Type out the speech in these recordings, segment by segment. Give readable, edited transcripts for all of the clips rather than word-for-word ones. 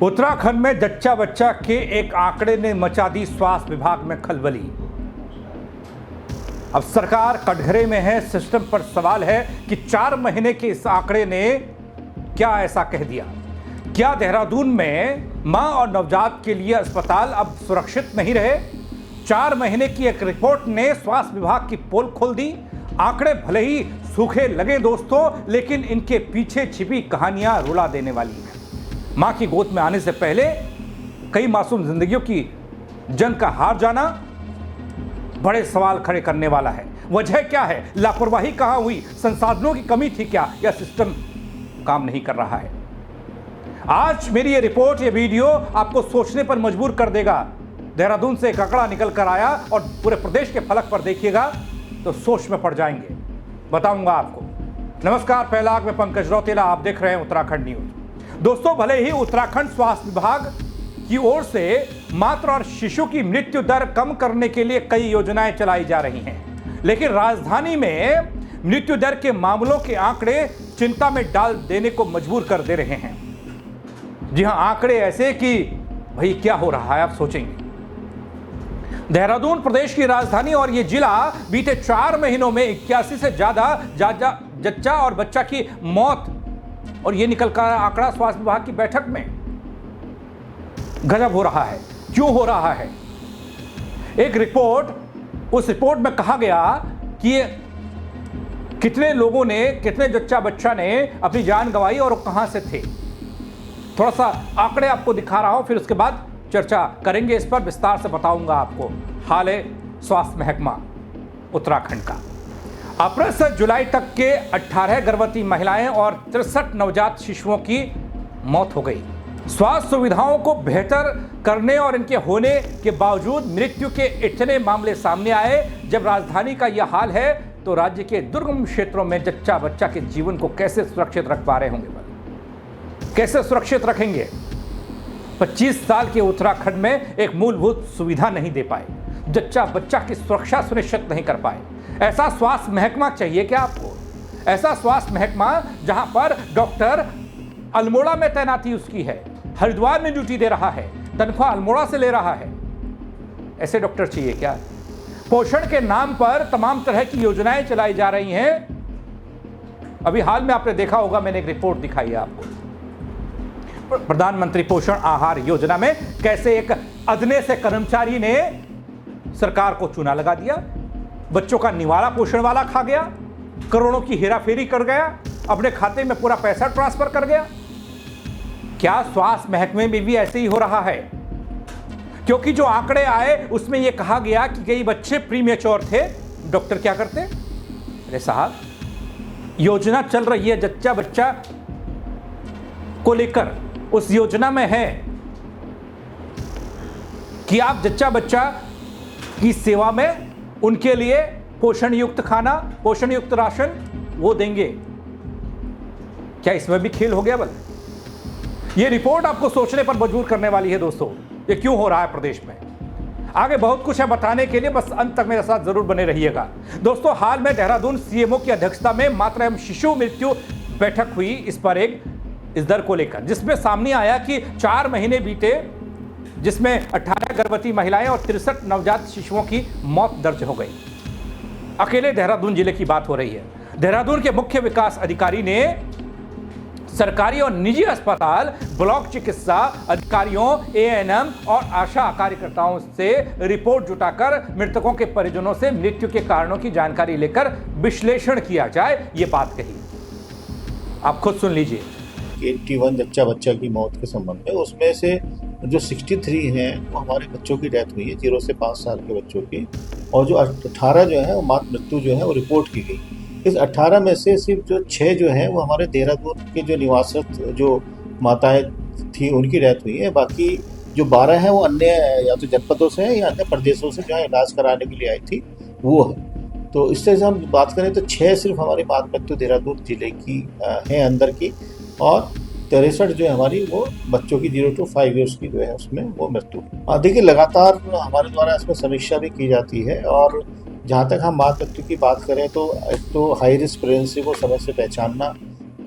उत्तराखंड में जच्चा बच्चा के एक आंकड़े ने मचा दी स्वास्थ्य विभाग में खलबली। अब सरकार कटघरे में है। सिस्टम पर सवाल है कि 4 महीने के इस आंकड़े ने क्या ऐसा कह दिया। क्या देहरादून में मां और नवजात के लिए अस्पताल अब सुरक्षित नहीं रहे? 4 महीने की एक रिपोर्ट ने स्वास्थ्य विभाग की पोल खोल दी। आंकड़े भले ही सूखे लगे दोस्तों, लेकिन इनके पीछे छिपी कहानियां रुला देने वाली हैं। मां की गोद में आने से पहले कई मासूम जिंदगियों की जंग का हार जाना बड़े सवाल खड़े करने वाला है। वजह क्या है? लापरवाही कहां हुई? संसाधनों की कमी थी क्या, या सिस्टम काम नहीं कर रहा है? आज मेरी ये रिपोर्ट, ये वीडियो आपको सोचने पर मजबूर कर देगा। देहरादून से एक आंकड़ा निकल कर आया और पूरे प्रदेश के फलक पर देखिएगा तो सोच में पड़ जाएंगे। बताऊंगा आपको। नमस्कार, फैलाग में पंकज रौतेला, आप देख रहे हैं उत्तराखंड न्यूज। दोस्तों, भले ही उत्तराखंड स्वास्थ्य विभाग की ओर से मातृ और शिशु की मृत्यु दर कम करने के लिए कई योजनाएं चलाई जा रही हैं, लेकिन राजधानी में मृत्यु दर के मामलों के आंकड़े चिंता में डाल देने को मजबूर कर दे रहे हैं। जी हां, आंकड़े ऐसे कि भाई क्या हो रहा है, आप सोचेंगे। देहरादून प्रदेश की राजधानी और यह जिला बीते 4 महीनों में 81 से ज्यादा जच्चा और बच्चा की मौत, और यह निकल कर आंकड़ा स्वास्थ्य विभाग की बैठक में। गजब हो रहा है। क्यों हो रहा है? एक रिपोर्ट, उस रिपोर्ट में कहा गया कि कितने लोगों ने, कितने जच्चा बच्चा ने अपनी जान गंवाई और कहां से थे। थोड़ा सा आंकड़े आपको दिखा रहा हूं, फिर उसके बाद चर्चा करेंगे। इस पर विस्तार से बताऊंगा आपको। हाल है स्वास्थ्य महकमा उत्तराखंड का। अप्रैल से जुलाई तक के 18 गर्भवती महिलाएं और 63 नवजात शिशुओं की मौत हो गई। स्वास्थ्य सुविधाओं को बेहतर करने और इनके होने के बावजूद मृत्यु के इतने मामले सामने आए। जब राजधानी का यह हाल है तो राज्य के दुर्गम क्षेत्रों में जच्चा बच्चा के जीवन को कैसे सुरक्षित रख पा रहे होंगे? कैसे सुरक्षित रखेंगे? 25 साल के उत्तराखंड में एक मूलभूत सुविधा नहीं दे पाए, जच्चा बच्चा की सुरक्षा सुनिश्चित नहीं कर पाए। ऐसा स्वास्थ्य महकमा चाहिए क्या आपको? ऐसा स्वास्थ्य महकमा जहां पर डॉक्टर अल्मोड़ा में तैनाती उसकी है, हरिद्वार में ड्यूटी दे रहा है, तनख्वाह अल्मोड़ा से ले रहा है। ऐसे डॉक्टर चाहिए क्या? पोषण के नाम पर तमाम तरह की योजनाएं चलाई जा रही हैं। अभी हाल में आपने देखा होगा, मैंने एक रिपोर्ट दिखाई है आपको। प्रधानमंत्री पोषण आहार योजना में कैसे एक अदने से कर्मचारी ने सरकार को चूना लगा दिया, बच्चों का निवाला पोषण वाला खा गया, करोड़ों की हेराफेरी कर गया, अपने खाते में पूरा पैसा ट्रांसफर कर गया। क्या स्वास्थ्य महकमे में भी ऐसे ही हो रहा है? क्योंकि जो आंकड़े आए उसमें यह कहा गया कि कई बच्चे प्रीमेच्योर थे। डॉक्टर क्या करते? अरे साहब, योजना चल रही है जच्चा बच्चा को लेकर। उस योजना में है कि आप जच्चा बच्चा की सेवा में उनके लिए पोषण युक्त खाना, पोषण युक्त राशन वो देंगे। क्या इसमें भी खेल हो गया? बल ये रिपोर्ट आपको सोचने पर मजबूर करने वाली है दोस्तों। ये क्यों हो रहा है प्रदेश में? आगे बहुत कुछ है बताने के लिए, बस अंत तक मेरे साथ जरूर बने रहिएगा। दोस्तों, हाल में देहरादून सीएमओ की अध्यक्षता में मातृ एवं शिशु मृत्यु बैठक हुई इस दर को लेकर, जिसमें सामने आया कि 4 महीने बीते, जिसमें 18 गर्भवती महिलाएं और 63 नवजात शिशुओं की मौत दर्ज हो गई। अकेले देहरादून जिले की बात हो रही है। देहरादून के मुख्य विकास अधिकारी ने सरकारी और निजी अस्पताल, ब्लॉक चिकित्सा अधिकारियों, एएनएम और आशा कार्यकर्ताओं से रिपोर्ट जुटाकर मृतकों के परिजनों से मृत्यु के कारणों की जानकारी लेकर विश्लेषण किया जाए, ये बात कही। आप खुद सुन लीजिए। 81 जच्चा बच्चा की मौत के संबंध में, उसमें से जो 63 हैं वो हमारे बच्चों की डेथ हुई है, 0 से 5 साल के बच्चों की, और जो 18 जो है वो मातृ मृत्यु जो है वो रिपोर्ट की गई। इस 18 में से सिर्फ जो 6 जो है वो हमारे देहरादून के जो निवासित जो माताएं थी उनकी डेथ हुई है। बाकी जो 12 हैं वो अन्य या तो जनपदों से हैं या अन्य प्रदेशों से जो है इलाज कराने के लिए आई थी, वो है। तो इस तरह से हम बात करें तो 6 सिर्फ हमारी मातृ मृत्यु देहरादून जिले की है अंदर की, और 63 जो है हमारी वो बच्चों की 0 to 5 ईयर्स की जो है उसमें वो मृत्यु। देखिए, लगातार हमारे द्वारा इसमें समीक्षा भी की जाती है, और जहाँ तक हम मातृ मृत्यु की बात करें तो एक तो हाई रिस्क प्रेगनेंसी को समय से पहचानना,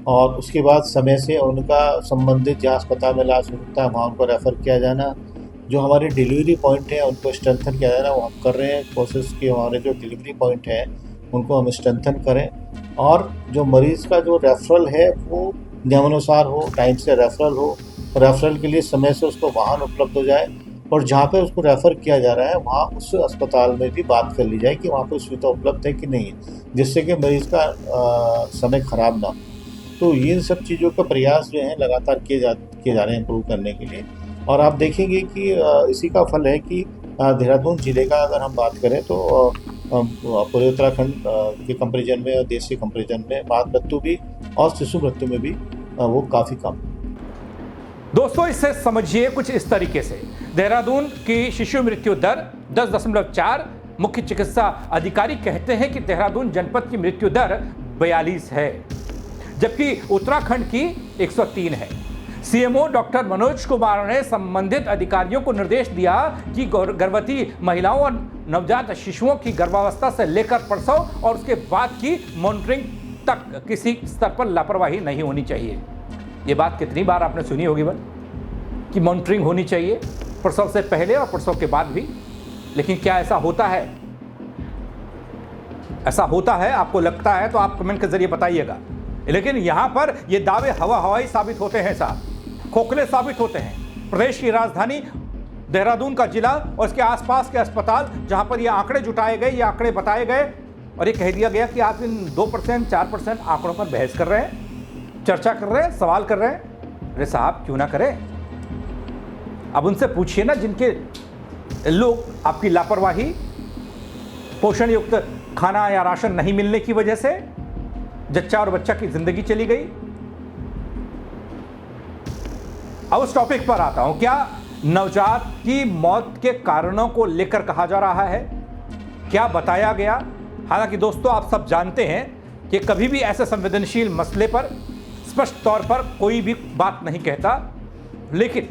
और उसके बाद समय से उनका संबंधित जहाँ अस्पताल में इलाज हो सकता है वहाँ उनको रेफ़र किया जाना। जो हमारे डिलीवरी पॉइंट हैं उनको स्ट्रेंथन किया जाना, वो हम कर रहे हैं कोशिश कि हमारे जो डिलीवरी पॉइंट हैं उनको हम स्ट्रेंथन करें, और जो मरीज़ का जो रेफरल है वो नियमानुसार हो, टाइम से रेफरल हो, रेफरल के लिए समय से उसको वाहन उपलब्ध हो जाए, और जहाँ पे उसको रेफ़र किया जा रहा है वहाँ उस अस्पताल में भी बात कर ली जाए कि वहाँ पर सुविधा उपलब्ध है कि नहीं है, जिससे कि मरीज़ का समय ख़राब ना हो। तो ये सब चीज़ों का प्रयास जो है लगातार किए जा रहे हैं इम्प्रूव करने के लिए। और आप देखेंगे कि इसी का फल है कि देहरादून ज़िले का अगर हम बात करें तो पूरे उत्तराखंड के कंपेरिजन में और देश के कंपेरिजन में मातृ मृत्यु भी और शिशु मृत्यु में भी वो काफ़ी कम। दोस्तों, इसे समझिए कुछ इस तरीके से। देहरादून की शिशु मृत्यु दर 10.4, मुख्य चिकित्सा अधिकारी कहते हैं कि देहरादून जनपद की मृत्यु दर 42 है, जबकि उत्तराखंड की 103 है। सीएमओ डॉक्टर मनोज कुमार ने संबंधित अधिकारियों को निर्देश दिया कि गर्भवती महिलाओं और नवजात शिशुओं की गर्भावस्था से लेकर प्रसव और उसके बाद की मॉनिटरिंग तक किसी स्तर पर लापरवाही नहीं होनी चाहिए। ये बात कितनी बार आपने सुनी होगी कि मॉनिटरिंग होनी चाहिए प्रसव से पहले और प्रसव के बाद भी, लेकिन क्या ऐसा होता है? ऐसा होता है? आपको लगता है तो आप कमेंट के जरिए बताइएगा। लेकिन यहां पर ये दावे हवाई साबित होते हैं साहब, खोखले साबित होते हैं। प्रदेश की राजधानी देहरादून का जिला और इसके आसपास के अस्पताल जहां पर ये आंकड़े जुटाए गए, ये आंकड़े बताए गए और ये कह दिया गया कि आप इन 2%, 4% आंकड़ों पर बहस कर रहे हैं, चर्चा कर रहे हैं, सवाल कर रहे हैं। अरे साहब, क्यों ना करें? अब उनसे पूछिए ना जिनके लोग आपकी लापरवाही, पोषण युक्त खाना या राशन नहीं मिलने की वजह से जच्चा और बच्चा की जिंदगी चली गई। अब उस टॉपिक पर आता हूं। क्या नवजात की मौत के कारणों को लेकर कहा जा रहा है? क्या बताया गया? हालांकि दोस्तों, आप सब जानते हैं कि कभी भी ऐसे संवेदनशील मसले पर स्पष्ट तौर पर कोई भी बात नहीं कहता, लेकिन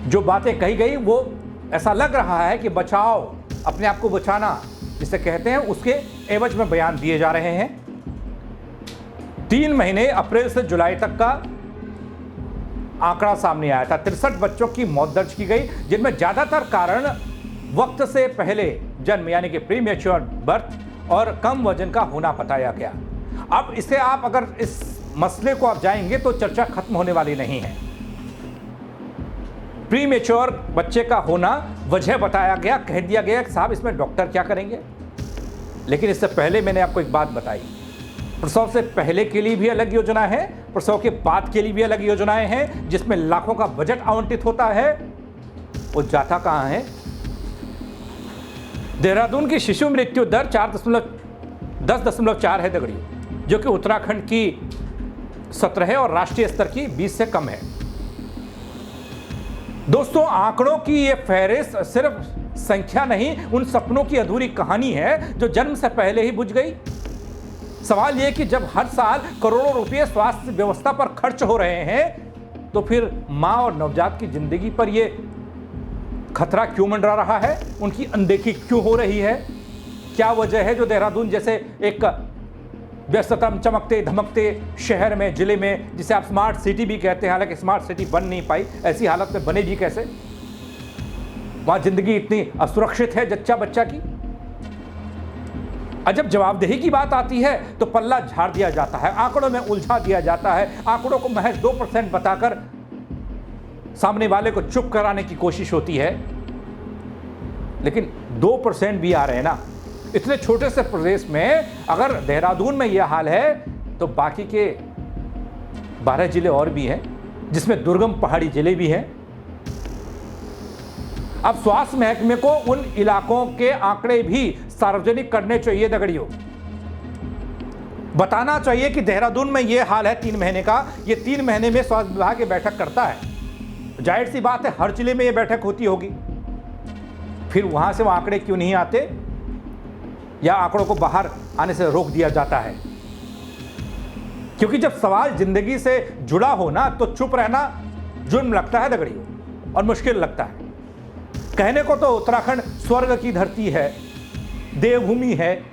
जो बातें कही गई वो ऐसा लग रहा है कि बचाओ, अपने आप को बचाना जिसे कहते हैं, उसके एवज में बयान दिए जा रहे हैं। 3 महीने अप्रैल से जुलाई तक का आंकड़ा सामने आया था। 63 बच्चों की मौत दर्ज की गई, जिनमें ज्यादातर कारण वक्त से पहले जन्म यानी कि प्रीमेच्योर बर्थ और कम वजन का होना बताया गया। अब इसे आप अगर इस मसले को आप जाएंगे तो चर्चा खत्म होने वाली नहीं है। प्रीमेच्योर बच्चे का होना वजह बताया गया, कह दिया गया कि साहब इसमें डॉक्टर क्या करेंगे। लेकिन इससे पहले मैंने आपको एक बात बताई, प्रसव से पहले के लिए भी अलग योजना है, प्रसव के बाद के लिए भी अलग योजनाएं हैं, जिसमें लाखों का बजट आवंटित होता है। वो जाता कहां है? देहरादून की शिशु मृत्यु दर 10.4 है दगड़ियों, जो कि उत्तराखंड की 17 है और राष्ट्रीय स्तर की 20 से कम है। दोस्तों, आंकड़ों की ये फहरिस्त सिर्फ संख्या नहीं, उन सपनों की अधूरी कहानी है जो जन्म से पहले ही बुझ गई। सवाल यह कि जब हर साल करोड़ों रुपए स्वास्थ्य व्यवस्था पर खर्च हो रहे हैं, तो फिर मां और नवजात की जिंदगी पर यह खतरा क्यों मंडरा रहा है? उनकी अनदेखी क्यों हो रही है? क्या वजह है जो देहरादून जैसे एक व्यस्ततम, चमकते धमकते शहर में, जिले में, जिसे आप स्मार्ट सिटी भी कहते हैं, हालांकि स्मार्ट सिटी बन नहीं पाई, ऐसी हालत में बनेगी कैसे? वहां जिंदगी इतनी असुरक्षित है जच्चा बच्चा की। जब जवाबदेही की बात आती है तो पल्ला झाड़ दिया जाता है, आंकड़ों में उलझा दिया जाता है, आंकड़ों को महज 2% बताकर सामने वाले को चुप कराने की कोशिश होती है। लेकिन 2% भी आ रहे हैं ना, इतने छोटे से प्रदेश में अगर देहरादून में यह हाल है तो बाकी के 12 जिले और भी हैं, जिसमें दुर्गम पहाड़ी जिले भी हैं। अब स्वास्थ्य महकमे को उन इलाकों के आंकड़े भी सार्वजनिक करने चाहिए दगड़ियों। बताना चाहिए कि देहरादून में यह हाल है 3 महीने का। ये 3 महीने में स्वास्थ्य विभाग ये बैठक करता है। जाहिर सी बात है हर जिले में ये बैठक होती होगी, फिर वहां से वो आंकड़े क्यों नहीं आते, या आंकड़ों को बाहर आने से रोक दिया जाता है? क्योंकि जब सवाल जिंदगी से जुड़ा हो ना, तो चुप रहना जुर्म लगता है दगड़ियों, और मुश्किल लगता है। कहने को तो उत्तराखंड स्वर्ग की धरती है, देवभूमि है,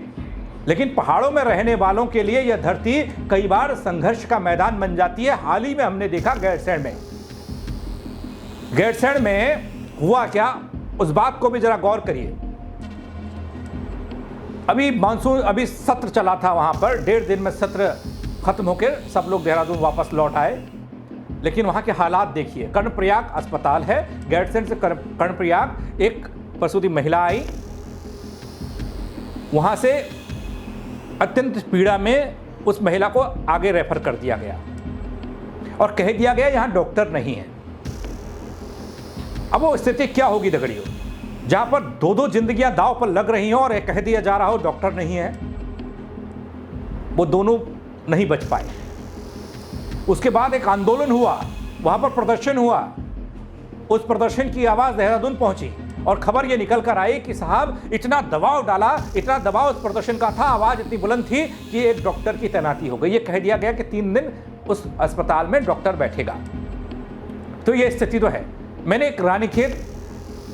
लेकिन पहाड़ों में रहने वालों के लिए यह धरती कई बार संघर्ष का मैदान बन जाती है। हाल ही में हमने देखा गैरसैंण में हुआ क्या, उस बात को भी जरा गौर करिए। अभी सत्र चला था वहां पर, 1.5 दिन में सत्र खत्म होकर सब लोग देहरादून वापस लौट आए, लेकिन वहां के हालात देखिए। कर्णप्रयाग अस्पताल है, गैरसैंण से कर्णप्रयाग एक प्रसूति महिला आई, वहां से अत्यंत पीड़ा में उस महिला को आगे रेफर कर दिया गया और कह दिया गया यहां डॉक्टर नहीं है। अब वो स्थिति क्या होगी दगड़ियों, जहां पर 2-2 जिंदगियां दांव पर लग रही हो और कह दिया जा रहा हो डॉक्टर नहीं है। वो दोनों नहीं बच पाए। उसके बाद एक आंदोलन हुआ, वहां पर प्रदर्शन हुआ, उस प्रदर्शन की आवाज देहरादून पहुंची और खबर ये निकल कर आई कि साहब इतना दबाव डाला, इतना दबाव उस प्रदर्शन का था, आवाज इतनी बुलंद थी कि एक डॉक्टर की तैनाती हो गई। ये कह दिया गया कि 3 दिन उस अस्पताल में डॉक्टर बैठेगा। तो ये स्थिति तो है। मैंने एक रानीखेत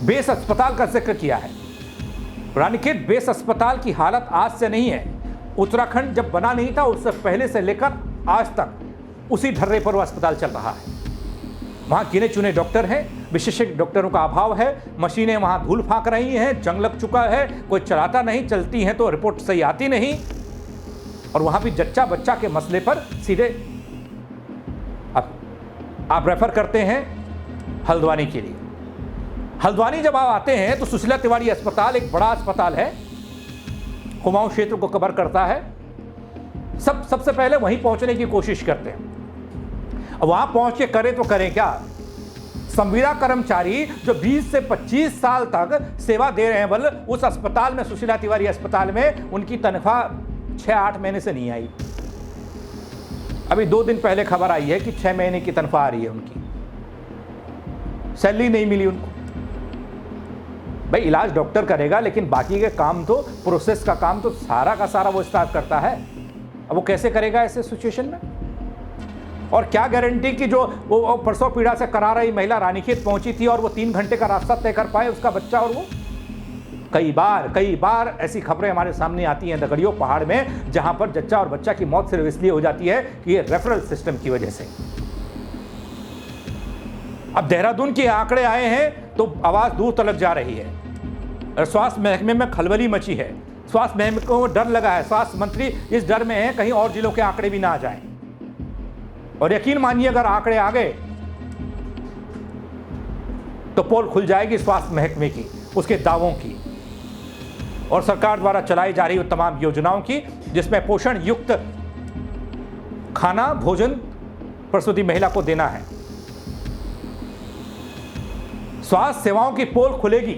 बेस अस्पताल का जिक्र किया है। रानीखेत बेस अस्पताल की हालत आज से नहीं है, उत्तराखंड जब बना नहीं था उससे पहले से लेकर आज तक उसी ढर्रे पर वो अस्पताल चल रहा है। वहां गिने चुने डॉक्टर हैं, विशेषज्ञ डॉक्टरों का अभाव है, मशीनें वहां धूल फांक रही हैं, जंग लग चुका है, कोई चलाता नहीं, चलती हैं तो रिपोर्ट सही आती नहीं। और वहां भी जच्चा बच्चा के मसले पर सीधे अब आप रेफर करते हैं हल्द्वानी के लिए। हल्द्वानी जब आप आते हैं तो सुशीला तिवारी अस्पताल एक बड़ा अस्पताल है, कुमाऊं क्षेत्र को कवर करता है। सबसे पहले वहीं पहुंचने की कोशिश करते हैं। वहां पहुंच के करें तो करें क्या, संविदा कर्मचारी जो 20 से 25 साल तक सेवा दे रहे हैं बल उस अस्पताल में, सुशीला तिवारी अस्पताल में, उनकी तनख्वाह 6-8 महीने से नहीं आई। अभी 2 दिन पहले खबर आई है कि 6 महीने की तनख्वाह आ रही है, उनकी सैलरी नहीं मिली उनको। भाई इलाज डॉक्टर करेगा, लेकिन बाकी के काम तो, प्रोसेस का काम तो सारा का सारा वो स्टाफ करता है। अब वो कैसे करेगा ऐसे सिचुएशन में? और क्या गारंटी कि जो वो प्रसव पीड़ा से करा रही महिला रानीखेत पहुंची थी और वो 3 घंटे का रास्ता तय कर पाए उसका बच्चा, और वो कई बार ऐसी खबरें हमारे सामने आती हैं दगड़ियों पहाड़ में, जहां पर जच्चा और बच्चा की मौत सिर्फ इसलिए हो जाती है कि ये रेफरल सिस्टम की वजह से। अब देहरादून के आंकड़े आए हैं तो आवाज दूर तलक जा रही है। स्वास्थ्य महकमे में खलबली मची है, स्वास्थ्य महकमे को डर लगा है, स्वास्थ्य मंत्री इस डर में है कहीं और जिलों के आंकड़े भी ना आ जाएं। और यकीन मानिए अगर आंकड़े आ गए तो पोल खुल जाएगी स्वास्थ्य महकमे की, उसके दावों की और सरकार द्वारा चलाई जा रही तमाम योजनाओं की, जिसमें पोषण युक्त खाना भोजन प्रसूति महिला को देना है। स्वास्थ्य सेवाओं की पोल खुलेगी।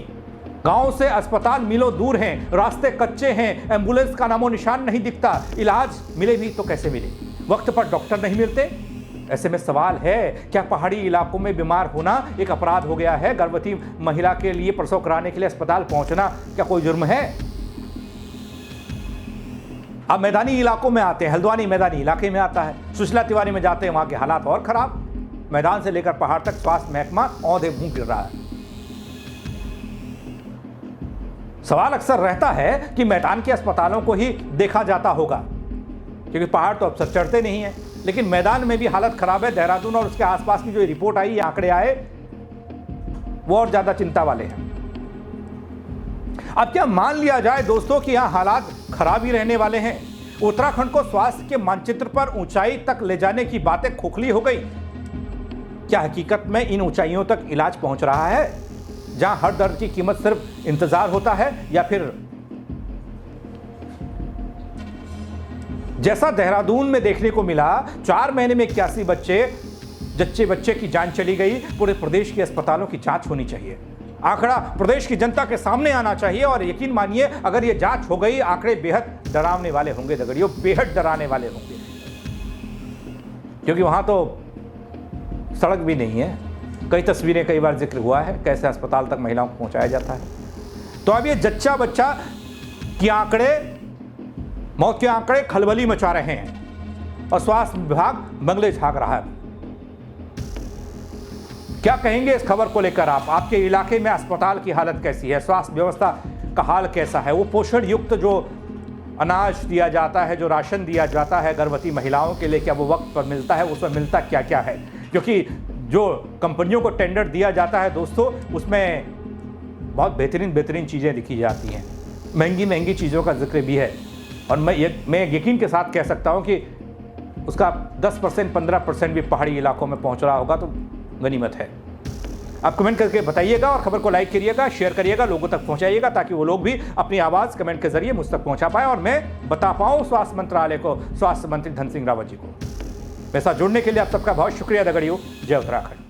गांव से अस्पताल मीलों दूर हैं, रास्ते कच्चे हैं, एम्बुलेंस का नामो निशान नहीं दिखता, इलाज मिले भी तो कैसे मिले, वक्त पर डॉक्टर नहीं मिलते। ऐसे में सवाल है, क्या पहाड़ी इलाकों में बीमार होना एक अपराध हो गया है? गर्भवती महिला के लिए प्रसव कराने के लिए अस्पताल पहुंचना क्या कोई जुर्म है? अब मैदानी इलाकों में आते हैं, हल्द्वानी मैदानी इलाके में आता है, सुशीला तिवारी में जाते हैं, वहां के हालात और खराब। मैदान से लेकर पहाड़ तक स्वास्थ्य महकमा औंधे मुंह गिर रहा है। सवाल अक्सर रहता है कि मैदान के अस्पतालों को ही देखा जाता होगा, क्योंकि पहाड़ तो अक्सर चढ़ते नहीं है, लेकिन मैदान में भी हालत खराब है। देहरादून और उसके आसपास की जो रिपोर्ट आई, आंकड़े आए, वो और ज्यादा चिंता वाले हैं। अब क्या मान लिया जाए दोस्तों कि यहां हालात खराब ही रहने वाले हैं? उत्तराखंड को स्वास्थ्य के मानचित्र पर ऊंचाई तक ले जाने की बातें खोखली हो गई। क्या हकीकत में इन ऊंचाइयों तक इलाज पहुंच रहा है, जहां हर दर्द की कीमत सिर्फ इंतजार होता है? या फिर जैसा देहरादून में देखने को मिला, 4 महीने में 81 जच्चे बच्चे की जान चली गई। पूरे प्रदेश के अस्पतालों की जांच होनी चाहिए, आंकड़ा प्रदेश की जनता के सामने आना चाहिए। और यकीन मानिए अगर ये जांच हो गई, आंकड़े बेहद डरावने वाले होंगे दगड़ियों, बेहद डराने वाले होंगे, क्योंकि वहां तो सड़क भी नहीं है। कई तस्वीरें कई बार जिक्र हुआ है कैसे अस्पताल तक महिलाओं को पहुंचाया जाता है। तो अब ये जच्चा बच्चा के आंकड़े, मौत के आंकड़े खलबली मचा रहे हैं और स्वास्थ्य विभाग बंगले झांक रहा है। क्या कहेंगे इस खबर को लेकर आप? आपके इलाके में अस्पताल की हालत कैसी है, स्वास्थ्य व्यवस्था का हाल कैसा है? वो पोषण युक्त जो अनाज दिया जाता है, जो राशन दिया जाता है गर्भवती महिलाओं के लिए, क्या वो वक्त पर मिलता है? उसमें मिलता क्या क्या है? क्योंकि जो कंपनियों को टेंडर दिया जाता है दोस्तों, उसमें बहुत बेहतरीन चीज़ें लिखी जाती हैं, महंगी चीज़ों का जिक्र भी है। और मैं यकीन के साथ कह सकता हूँ कि उसका 10% 15% भी पहाड़ी इलाकों में पहुँच रहा होगा, तो गनीमत है। आप कमेंट करके बताइएगा और खबर को लाइक करिएगा, शेयर करिएगा, लोगों तक पहुंचाइएगा, ताकि वो लोग भी अपनी आवाज़ कमेंट के जरिए मुझ तक पहुंचा पाए और मैं बता पाऊँ स्वास्थ्य मंत्रालय को, स्वास्थ्य मंत्री धन सिंह रावत जी को। मेरे साथ जुड़ने के लिए आप सबका बहुत शुक्रिया दगड़ियों। जय उत्तराखंड।